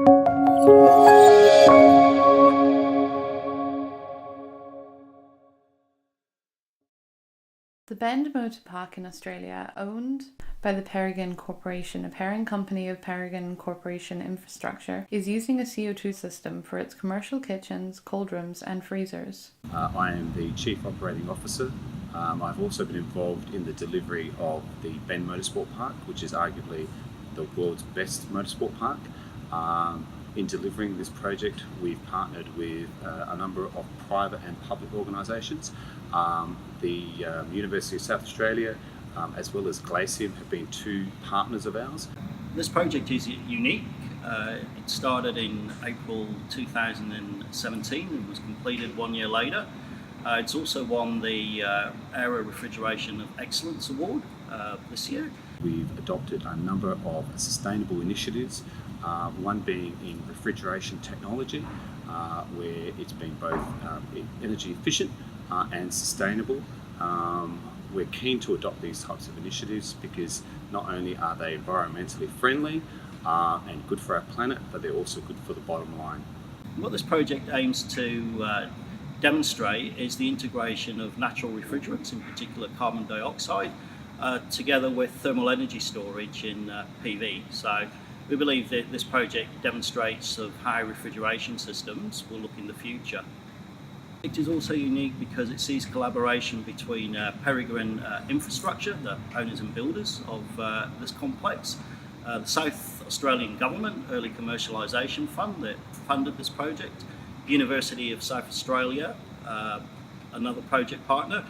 The Bend Motorsport Park in Australia, owned by the Peregrine Corporation, a parent company of Peregrine Corporation Infrastructure, is using a CO2 system for its commercial kitchens, cold rooms and freezers. I am the Chief Operating Officer. I've also been involved in the delivery of the Bend Motorsport Park, which is arguably the world's best motorsport park. In delivering this project, we've partnered with a number of private and public organisations. The University of South Australia, as well as Glaciem, have been two partners of ours. This project is unique. It started in April 2017 and was completed 1 year later. It's also won the Aero Refrigeration of Excellence Award this year. We've adopted a number of sustainable initiatives, one being in refrigeration technology, where it's been both energy efficient and sustainable. We're keen to adopt these types of initiatives because not only are they environmentally friendly and good for our planet, but they're also good for the bottom line. What this project aims to demonstrate is the integration of natural refrigerants, in particular carbon dioxide, together with thermal energy storage in PV. So we believe that this project demonstrates of how refrigeration systems will look in the future. It is also unique because it sees collaboration between Peregrine Infrastructure, the owners and builders of this complex, the South Australian Government Early Commercialisation Fund that funded this project, University of South Australia, another project partner,